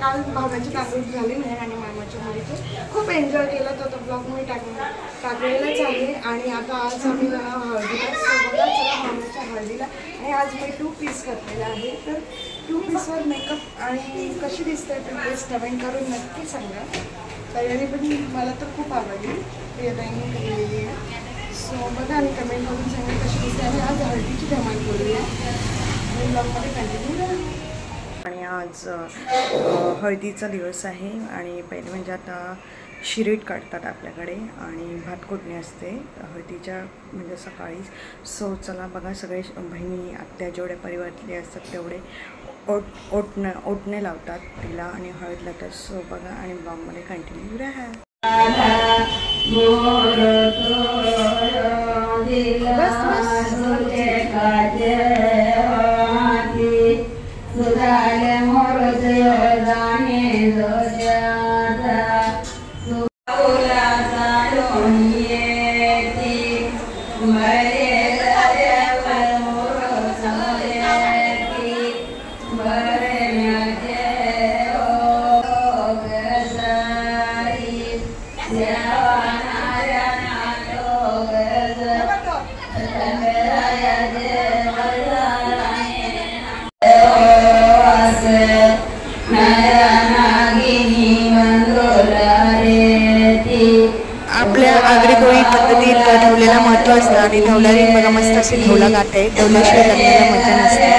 काल भावनाची तांदूळ झाली नाही आणि मामाच्या मुलीचे खूप एन्जॉय केला. तो ब्लॉग मी टाकलेलाच आहे. आणि आता आज आम्ही हळदीला चला भावनाच्या हळदीला. आणि आज मी 2 पीस करलेला आहे. तर 2 पीसवर मेकअप आणि कशी दिसते ते प्लीज कमेंट करून नक्की सांगा. तयारी पण मला तर खूप आवडली, प्रियताईंनी केलेली आहे. सो बघा आणि कमेंट करून सांगा कशी दिसते. आणि आज हळदीची धमाल करूया आणि ब्लॉगमध्ये कंटिन्यू करा. आणि आज हळदीचा दिवस आहे. आणि पहिले म्हणजे आता शिरीट काढतात आपल्याकडे आणि भातकुटणी असते हळदीच्या म्हणजे सकाळी. सो चला बघा, सगळे बहिणी आत्या जेवढे परिवारातले असतात तेवढे ओटणे लावतात तिला आणि हळद लावतात. सो बघा आणि ब्लॉगमध्ये कंटिन्यू राहा. आपल्या आगरी कोळी पद्धतीत ढवलेला महत्त्व असतं आणि ढवलारी बघा मस्त असे ढवला गाते. ढवल्याशिवाय लग्नाला मजा नसते.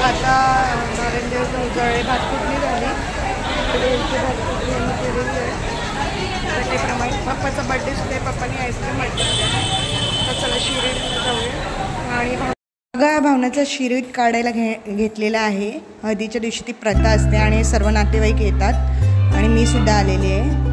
आता नरेंद्र उजळे भातकुटणी झाली. त्याप्रमाणे पप्पाचा बड्डे सुद्धा पप्पानी आईस्क्रीम तर चला शिरीडला जाऊया. आणि बघा भावनाचा शिरीट काढायला घेतलेला आहे. हळदीच्या दिवशी ती प्रथा असते आणि सर्व नातेवाईक येतात आणि मी सुद्धा आलेली आहे.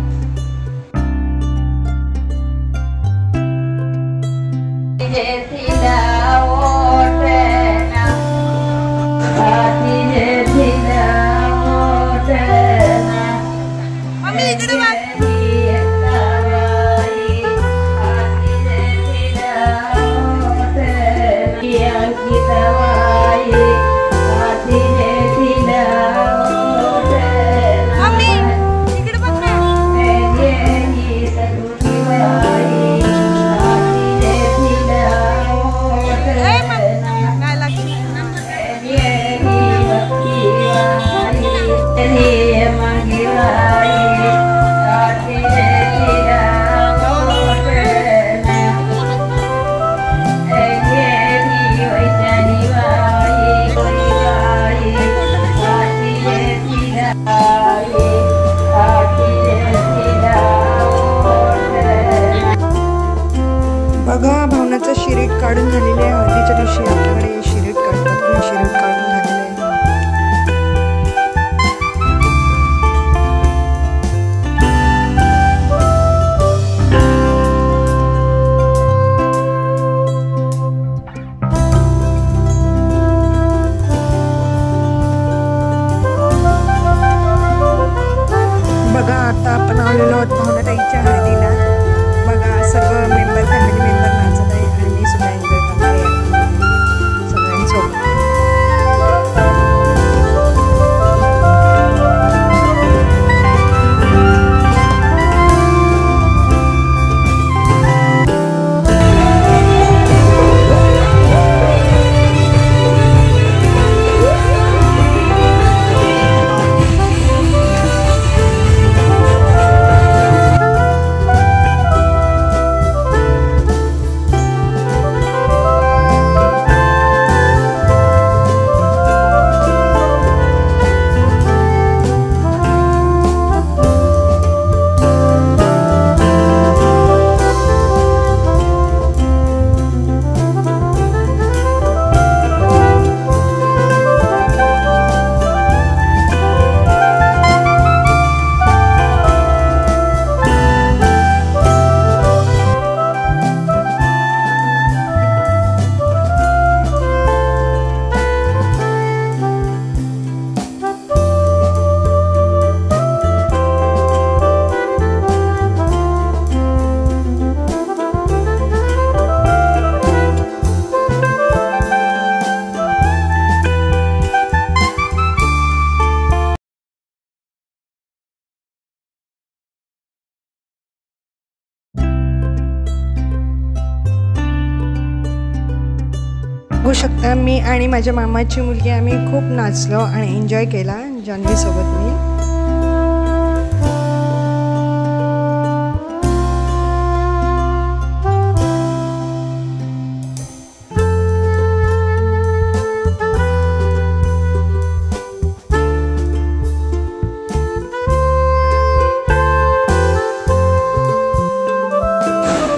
बघू शकता मी आणि माझ्या मामाची मुलगी आम्ही खूप नाचलो आणि एन्जॉय केला जान्हवी सोबत मी।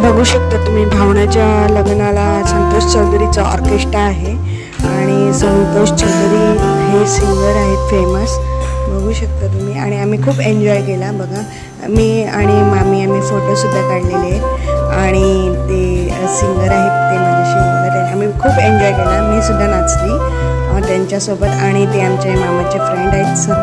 बघू शकता तुम्ही भावनाच्या लग्नाला संतोष चौधरीचा ऑर्केस्ट्रा आहे आणि संतोष चौधरी हे सिंगर आहेत फेमस, बघू शकता तुम्ही। आणि आम्ही खूप एन्जॉय केला बघा, मी आणि मामी आम्ही फोटोसुद्धा काढलेले आहेत आणि ते सिंगर आहेत ते माझ्याशी बोलत आहेत। आम्ही खूप एन्जॉय केला, मी सुद्धा नाचली त्यांच्यासोबत आणि ते आमचे मामाचे फ्रेंड आहेत सर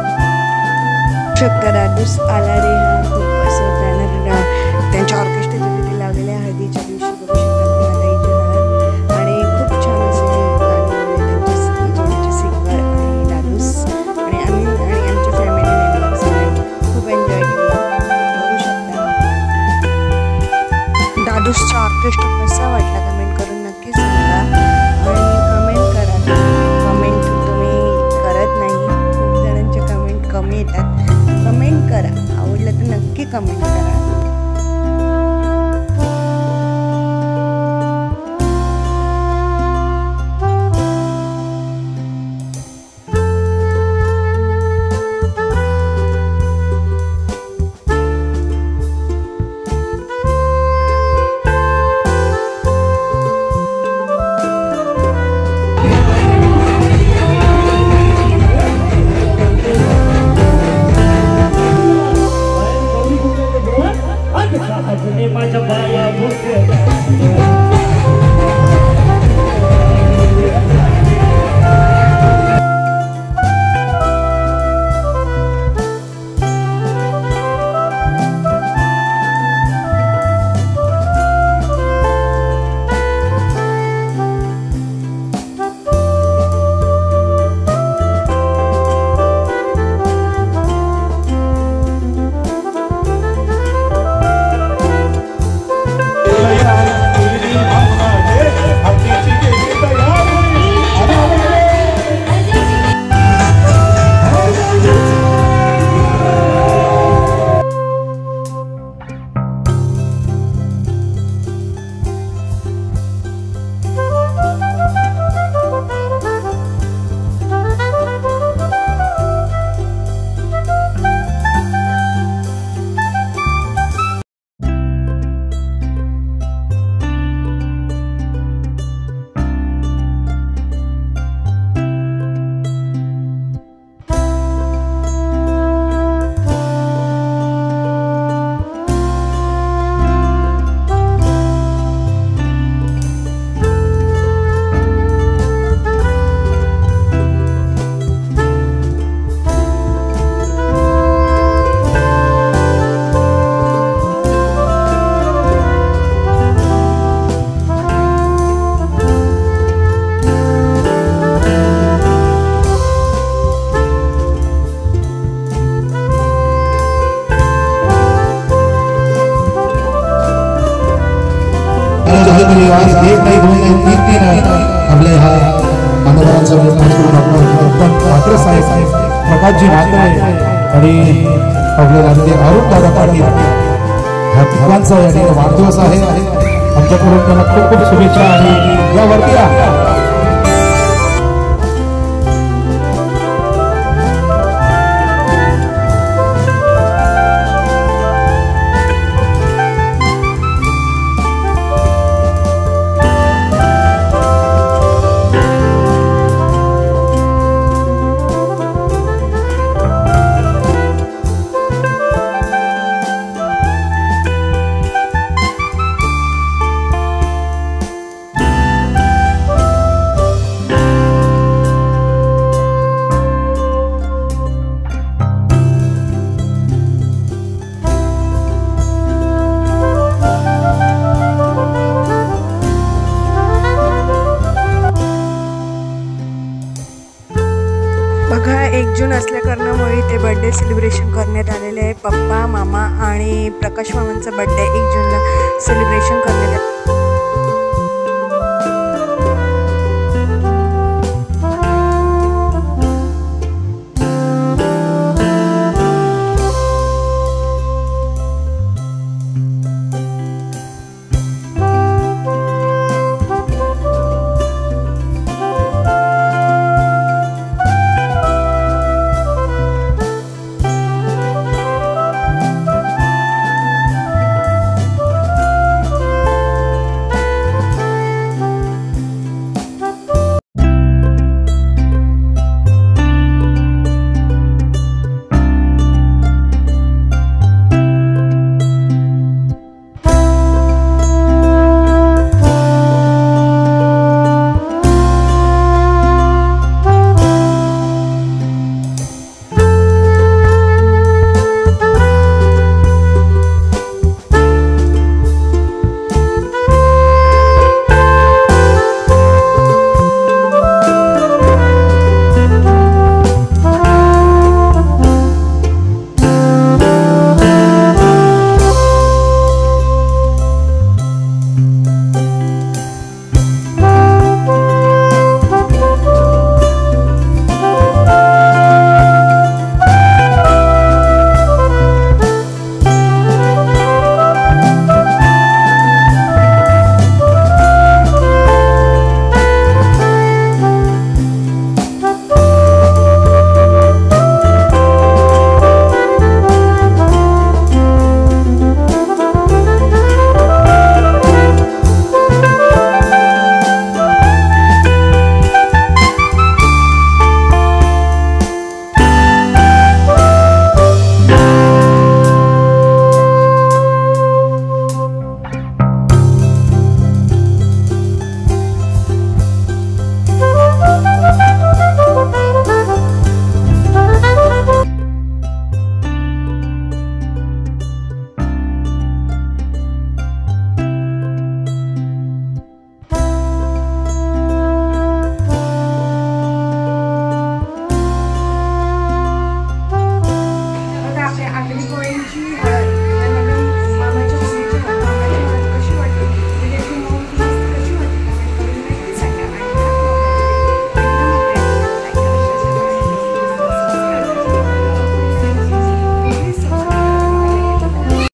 शकता। दादूस आला रे हा खूप असं बॅनर त्यांच्या ऑर्केस्ट्राच्या तिथे लावलेल्या हळदीच्या दिवशी बघू शकता माताईची हळद आणि खूप छान असे गाणे त्यांचे जोडीचे सिंगर आणि दादूस आणि आम्ही आणि आमच्या फॅमिली मेंबर्स खूप एन्जॉय केलं बघू शकता। दादूसचा ऑर्केस्ट्रा कसा वाटला कमेंट करून नक्की सांगा आणि कमेंट करा, कमेंट तुम्ही करत नाही, खूप जणांचे कमेंट कमी येतात, कमेंट करा, आवडलं तर नक्की कमेंट करा। आज एक नाही दोन नाही तीन तीन आपल्या ह्या मान्यवरांचा पण ठाकरे साहेब प्रकाशजी ठाकरे आणि आपले राजकीय अरुण दादा पाटील ह्या तिघांचा या ठिकाणी वाढदिवस आहे, आमच्याकडून त्यांना खूप खूप शुभेच्छा आणि यावरती बघा 1 जून असल्या कारणामुळे ते बर्थडे सेलिब्रेशन करण्यात आलेले आहे। पप्पा मामा आणि प्रकाश मामांचा बर्थडे 1 जूनला सेलिब्रेशन करण्यात आले। मुलींची